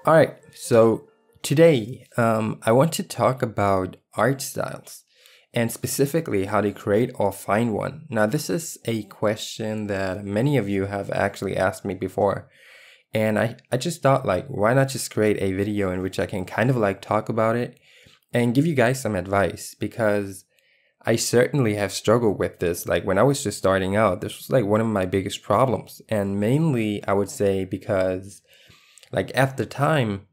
All right, so today I want to talk about art styles and specifically how to create or find one. Now, this is a question that many of you have actually asked me before. And I just thought, like, why not just create a video in which I can kind of like talk about it and give you guys some advice, because I certainly have struggled with this. Like, when I was just starting out, this was like one of my biggest problems. And mainly, I would say because, like, at the time,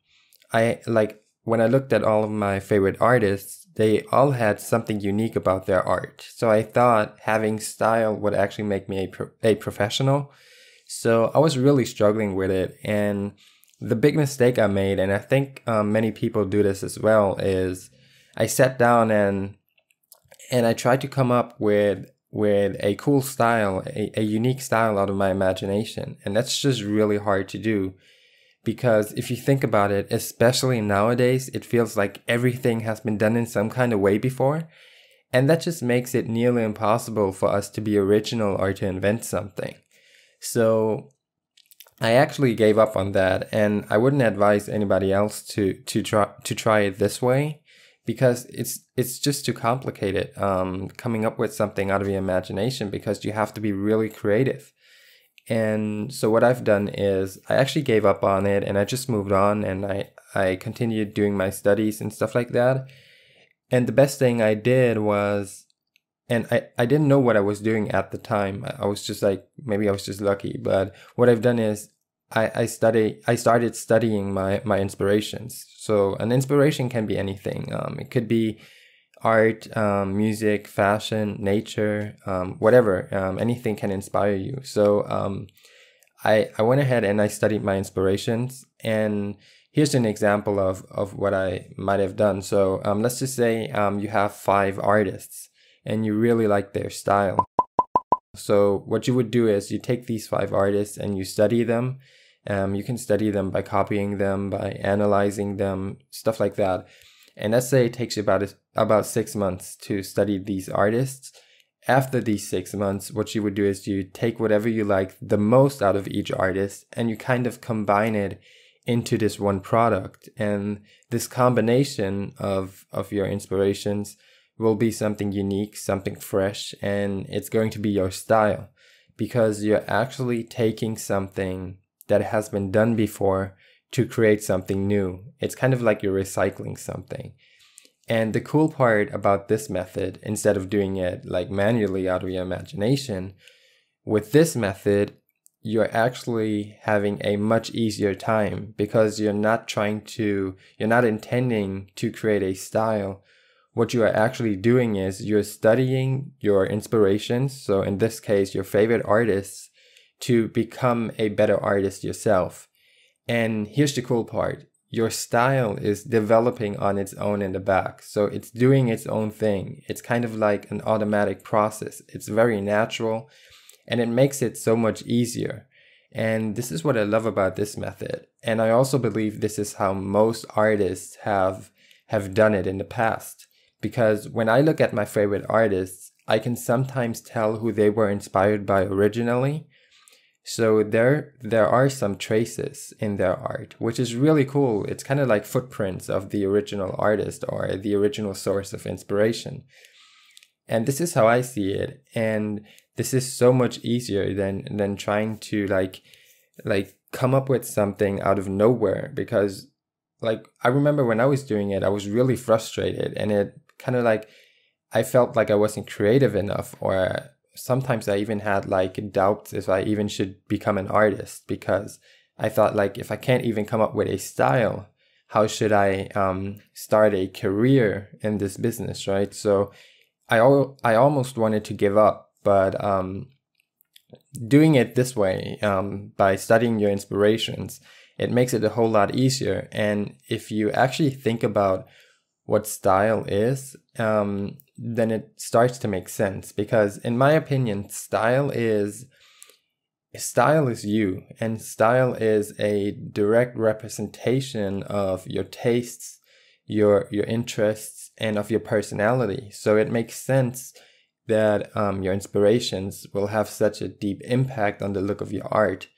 when I looked at all of my favorite artists, they all had something unique about their art. So I thought having style would actually make me a professional. So I was really struggling with it. And the big mistake I made, and I think many people do this as well, is I sat down and I tried to come up with a cool style, a unique style out of my imagination. And that's just really hard to do. Because if you think about it, especially nowadays, it feels like everything has been done in some kind of way before. And that just makes it nearly impossible for us to be original or to invent something. So I actually gave up on that, and I wouldn't advise anybody else to try it this way, because it's just too complicated coming up with something out of your imagination, because you have to be really creative. And so what I've done is I actually gave up on it, and I just moved on, and I continued doing my studies and stuff like that. And the best thing I did was, and I didn't know what I was doing at the time. I was just like, maybe I was just lucky. But what I've done is I started studying my inspirations. So an inspiration can be anything. It could be art, music, fashion, nature, whatever. Anything can inspire you. So I went ahead and I studied my inspirations. And here's an example of what I might have done. So let's just say you have 5 artists and you really like their style. So what you would do is you take these 5 artists and you study them. You can study them by copying them, by analyzing them, stuff like that. And let's say it takes you about 6 months to study these artists. After these 6 months, what you would do is you take whatever you like the most out of each artist and you kind of combine it into this one product. And this combination of your inspirations will be something unique, something fresh, and it's going to be your style, because you're actually taking something that has been done before to create something new. It's kind of like you're recycling something. And the cool part about this method, instead of doing it like manually out of your imagination, with this method, you're actually having a much easier time, because you're not intending to create a style. What you are actually doing is you're studying your inspirations, so in this case, your favorite artists, to become a better artist yourself. And here's the cool part. Your style is developing on its own in the back. So it's doing its own thing. It's kind of like an automatic process. It's very natural, and it makes it so much easier. And this is what I love about this method. And I also believe this is how most artists have done it in the past. Because when I look at my favorite artists, I can sometimes tell who they were inspired by originally. So there are some traces in their art, which is really cool. It's kind of like footprints of the original artist or the original source of inspiration. And this is how I see it. And this is so much easier than trying to like come up with something out of nowhere, because like I remember when I was doing it, I was really frustrated, and it kind of like I felt like I wasn't creative enough, or sometimes I even had like doubts if I even should become an artist, because I thought, like, if I can't even come up with a style, how should I start a career in this business, right? So I almost wanted to give up, but doing it this way, by studying your inspirations, it makes it a whole lot easier. And if you actually think about what style is, then it starts to make sense, because in my opinion, style is you, and style is a direct representation of your tastes, your interests, and of your personality. So it makes sense that your inspirations will have such a deep impact on the look of your art,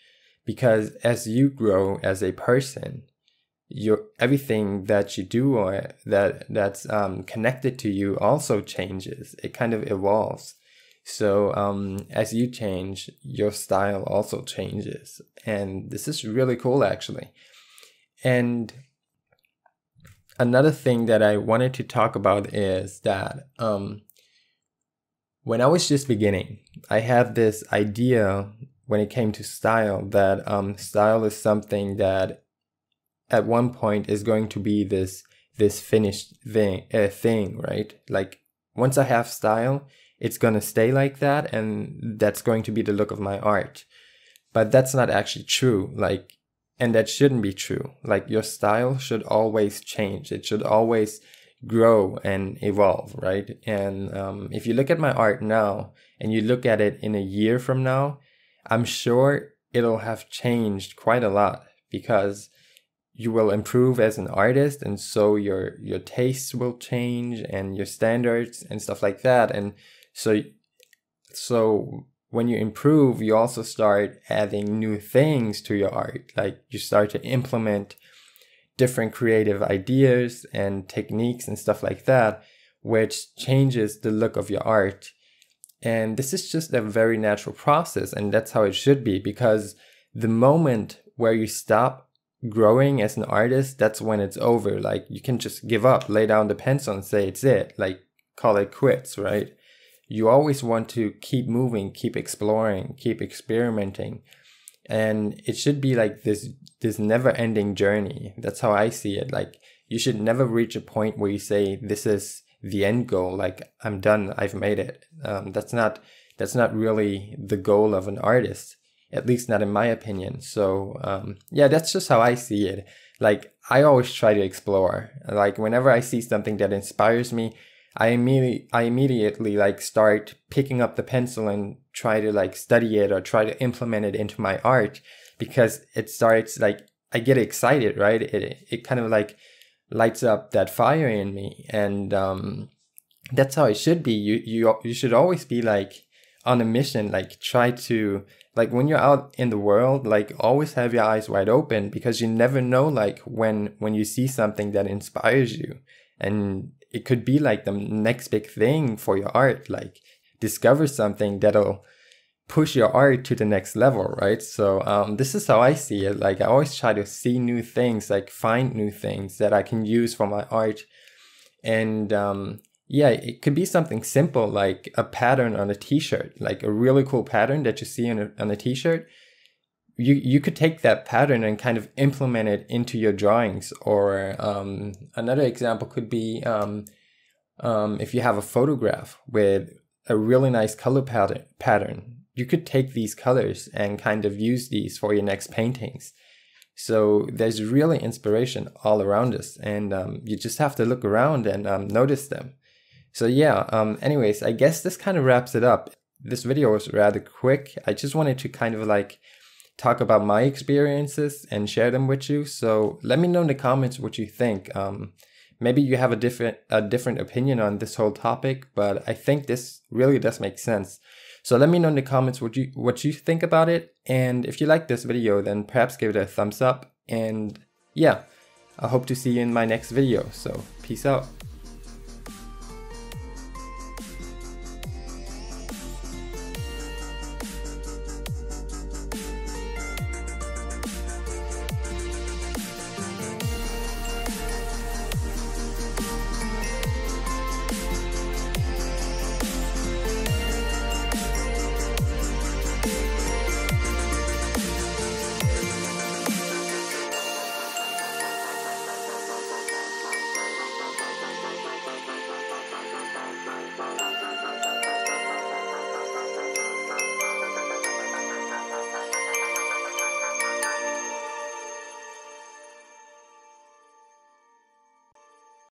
because as you grow as a person, everything that you do or that's connected to you also changes. It kind of evolves. So as you change, your style also changes. And this is really cool, actually. And another thing that I wanted to talk about is that when I was just beginning, I had this idea when it came to style that style is something that at one point is going to be this finished thing, right? Like once I have style, it's going to stay like that, and that's going to be the look of my art. But that's not actually true. Like, and that shouldn't be true. Like, your style should always change. It should always grow and evolve, right? And if you look at my art now and you look at it in a year from now, I'm sure it'll have changed quite a lot, because you will improve as an artist, and so your tastes will change and your standards and stuff like that. And so when you improve, you also start adding new things to your art. Like, you start to implement different creative ideas and techniques and stuff like that, which changes the look of your art. And this is just a very natural process, and that's how it should be, because the moment where you stop growing as an artist, that's when it's over. Like, you can just give up, lay down the pencil and say it's it, like call it quits, right? You always want to keep moving, keep exploring, keep experimenting. And it should be like this never-ending journey. That's how I see it. Like, you should never reach a point where you say, this is the end goal, like, I'm done, I've made it. That's not really the goal of an artist, at least not in my opinion. So yeah, that's just how I see it. Like, I always try to explore. Like, whenever I see something that inspires me, I immediately like start picking up the pencil and try to like study it or try to implement it into my art, because it starts, like, I get excited, right? It kind of like lights up that fire in me. And that's how it should be. You should always be like on a mission, like try to, like, when you're out in the world, like, always have your eyes wide open, because you never know, like, when you see something that inspires you, and it could be like the next big thing for your art. Like, discover something that'll push your art to the next level, right? So this is how I see it. Like, I always try to see new things, like find new things that I can use for my art. And yeah, it could be something simple, like a pattern on a t-shirt, like a really cool pattern that you see on a t-shirt. You could take that pattern and kind of implement it into your drawings. Or another example could be if you have a photograph with a really nice color pattern, you could take these colors and kind of use these for your next paintings. So there's really inspiration all around us, and you just have to look around and notice them. So yeah, anyways, I guess this kind of wraps it up. This video was rather quick. I just wanted to kind of like talk about my experiences and share them with you. So let me know in the comments what you think. Maybe you have a different opinion on this whole topic, but I think this really does make sense. So let me know in the comments what you think about it. And if you like this video, then perhaps give it a thumbs up. And yeah, I hope to see you in my next video. So peace out.